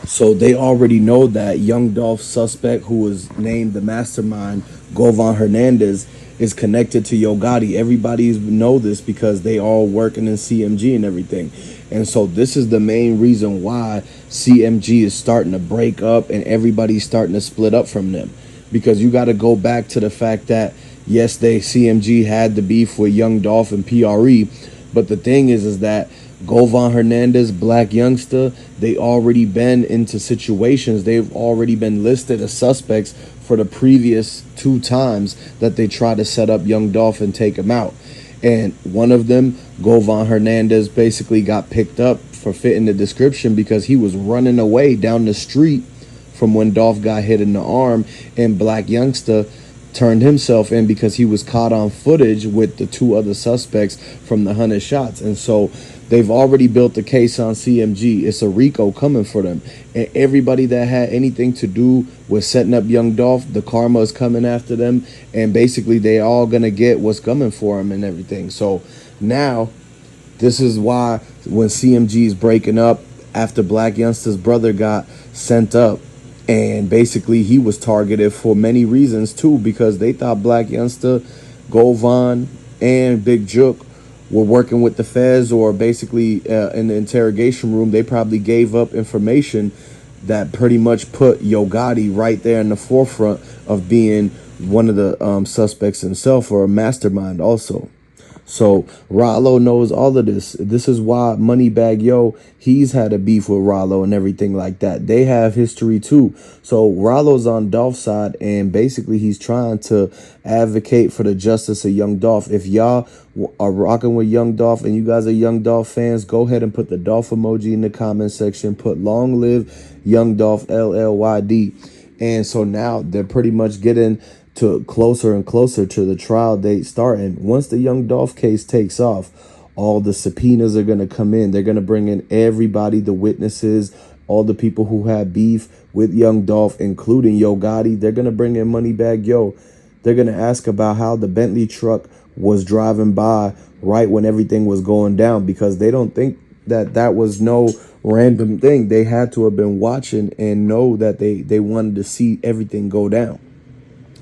So they already know that Young Dolph suspect, who was named the mastermind, Govan Hernadez, is connected to Yogotti. Everybody know this because they all working in CMG and everything. And so this is the main reason why CMG is starting to break up and everybody's starting to split up from them. Because you got to go back to the fact that, yes, they CMG had the beef with Young Dolph and PRE, but the thing is that Govan Hernadez, Black Youngster, they already been into situations. They've already been listed as suspects for the previous two times that they tried to set up Young Dolph and take him out. And one of them, Govan Hernadez, basically got picked up for fitting the description because he was running away down the street from when Dolph got hit in the arm, and Black Youngster turned himself in because he was caught on footage with the two other suspects from the 100 shots. And so they've already built the case on CMG. It's a RICO coming for them. And everybody that had anything to do with setting up Young Dolph, the karma is coming after them. And basically they all going to get what's coming for them and everything. So now this is why when CMG is breaking up after Black Youngster's brother got sent up, and basically he was targeted for many reasons too, because they thought Black Youngster, Govan, and Big Jook were working with the feds, or basically in the interrogation room they probably gave up information that pretty much put Yogotti right there in the forefront of being one of the suspects himself, or a mastermind also. So Rollo knows all of this. This is why moneybaggyo, he's had a beef with Rollo and everything like that. They have history too. So Rollo's on Dolph's side, and basically he's trying to advocate for the justice of Young Dolph. If y'all are rocking with Young Dolph and you guys are Young Dolph fans, go ahead and put the Dolph emoji in the comment section. Put long live Young Dolph, LLYD. And so now they're pretty much getting to closer and closer to the trial date starting. Once the Young Dolph case takes off, all the subpoenas are going to come in. They're going to bring in everybody, the witnesses, all the people who had beef with Young Dolph, including Yo Gotti. They're going to bring in Moneybagg They're going to ask about how the Bentley truck was driving by right when everything was going down, because they don't think that that was no random thing. They had to have been watching and know that they wanted to see everything go down,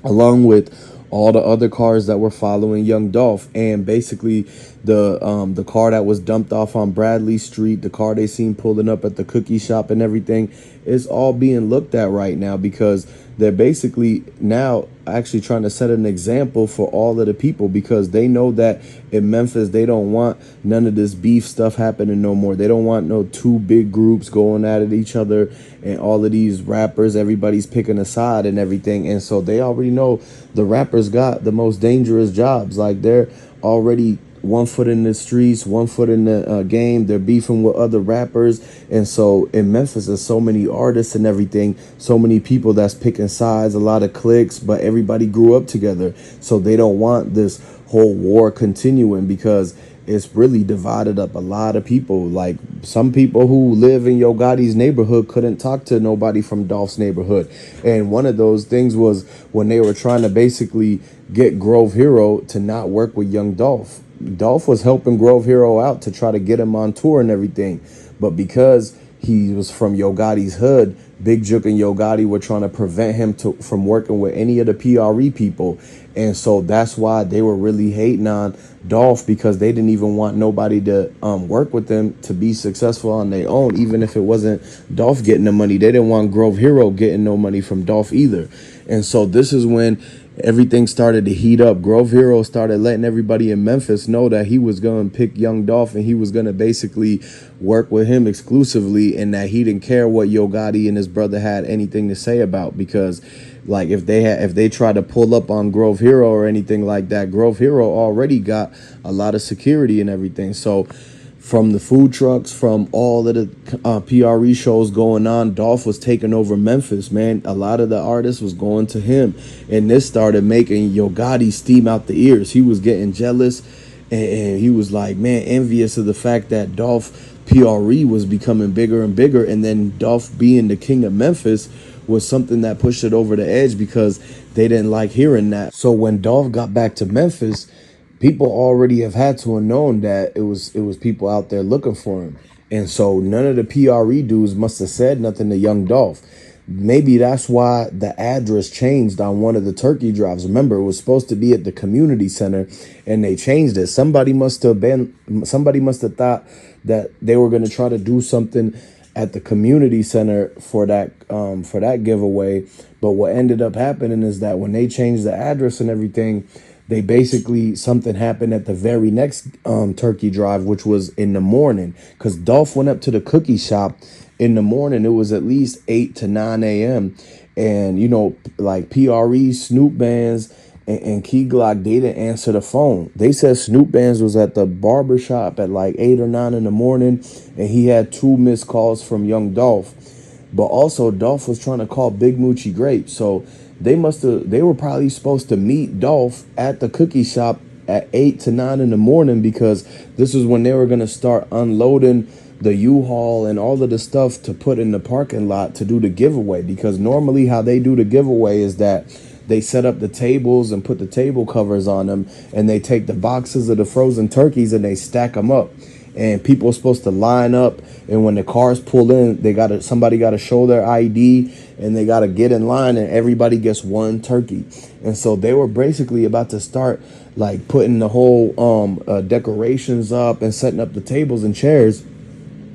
along with all the other cars that were following Young Dolph. And basically the car that was dumped off on Bradley Street, the car they seen pulling up at the cookie shop and everything, is all being looked at right now, because they're basically now actually trying to set an example for all of the people, because they know that in Memphis they don't want none of this beef stuff happening no more. They don't want no two big groups going at each other and all of these rappers, everybody's picking a side and everything. And so they already know the rappers got the most dangerous jobs. Like, they're already 1 foot in the streets, 1 foot in the game. They're beefing with other rappers. And so in Memphis, there's so many artists and everything, so many people that's picking sides, a lot of cliques, but everybody grew up together. So they don't want this whole war continuing, because it's really divided up a lot of people. Like, some people who live in Yo Gotti's neighborhood couldn't talk to nobody from Dolph's neighborhood. And one of those things was when they were trying to basically get Grove Hero to not work with Young Dolph. Dolph was helping Grove Hero out to try to get him on tour and everything. But because he was from Yo Gotti's hood, Big Jook and Yo Gotti were trying to prevent him from working with any of the PRE people. And so that's why they were really hating on Dolph, because they didn't even want nobody to work with them to be successful on their own. Even if it wasn't Dolph getting the money, they didn't want Grove Hero getting no money from Dolph either. And so this is when everything started to heat up. Grove Hero started letting everybody in Memphis know that he was going to pick Young Dolph and he was going to basically work with him exclusively, and that he didn't care what Yo Gotti and his brother had anything to say about. Because like, if they tried to pull up on Grove Hero or anything like that, Grove Hero already got a lot of security and everything. So from the food trucks, from all of the PRE shows going on, Dolph was taking over Memphis, man. A lot of the artists was going to him. And this started making Yo Gotti steam out the ears. He was getting jealous, and he was like, man, envious of the fact that Dolph PRE was becoming bigger and bigger. And then Dolph being the king of Memphis was something that pushed it over the edge, because they didn't like hearing that. So when Dolph got back to Memphis, people already have had to have known that it was people out there looking for him. And so none of the PRE dudes must have said nothing to Young Dolph. Maybe that's why the address changed on one of the turkey drives. Remember, it was supposed to be at the community center and they changed it. Somebody must have thought that they were going to try to do something at the community center for that giveaway. But what ended up happening is that when they changed the address and everything, they basically, something happened at the very next turkey drive, which was in the morning, because Dolph went up to the cookie shop in the morning. It was at least 8 to 9 a.m. And, you know, like PRE, Snoop Bands, and Key Glock, they didn't answer the phone. They said Snoop Bands was at the barber shop at like 8 or 9 in the morning, and he had 2 missed calls from Young Dolph. But also Dolph was trying to call Big Moochie Grape. So they were probably supposed to meet Dolph at the cookie shop at 8 to 9 in the morning, because this is when they were going to start unloading the U-Haul and all of the stuff to put in the parking lot to do the giveaway. Because normally how they do the giveaway is that they set up the tables and put the table covers on them, and they take the boxes of the frozen turkeys and they stack them up. And people are supposed to line up, and when the cars pull in, somebody got to show their ID, and they got to get in line, and everybody gets 1 turkey. And so they were basically about to start like putting the whole decorations up and setting up the tables and chairs.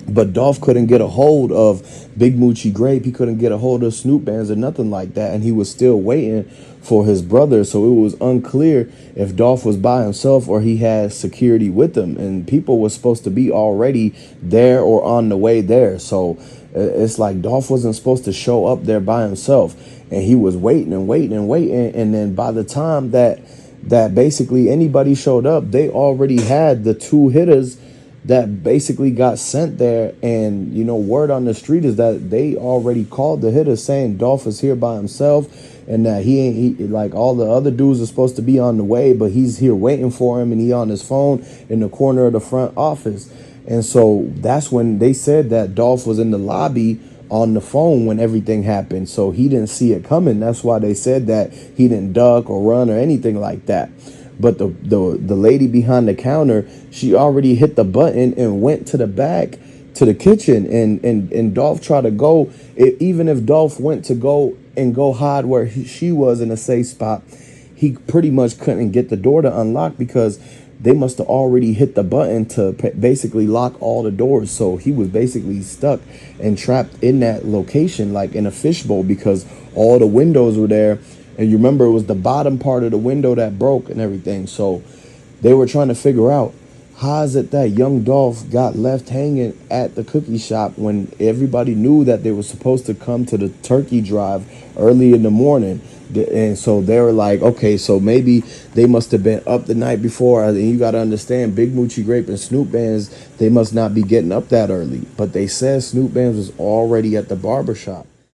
But Dolph couldn't get a hold of Big Moochie Grape. He couldn't get a hold of Snoop Bands or nothing like that. And he was still waiting for his brother. So it was unclear if Dolph was by himself or he had security with him. And people were supposed to be already there or on the way there. So it's like Dolph wasn't supposed to show up there by himself. And he was waiting and waiting and waiting. And then by the time that basically anybody showed up, they already had the 2 hitters that basically got sent there. And, you know, word on the street is that they already called the hitter saying Dolph is here by himself, and that he like all the other dudes are supposed to be on the way, but he's here waiting for him, and he on his phone in the corner of the front office. And so that's when they said that Dolph was in the lobby on the phone when everything happened. So he didn't see it coming. That's why they said that he didn't duck or run or anything like that. But the lady behind the counter, she already hit the button and went to the back to the kitchen, and Dolph tried to go. Even if Dolph went to go hide where she was in a safe spot, he pretty much couldn't get the door to unlock, because they must have already hit the button to basically lock all the doors. So he was basically stuck and trapped in that location like in a fishbowl, because all the windows were there. And you remember, it was the bottom part of the window that broke and everything. So they were trying to figure out, how is it that Young Dolph got left hanging at the cookie shop when everybody knew that they were supposed to come to the turkey drive early in the morning? And so they were like, okay, so maybe they must have been up the night before. And you got to understand, Big Moochie Grape and Snoop Bands, they must not be getting up that early. But they said Snoop Bands was already at the barber shop.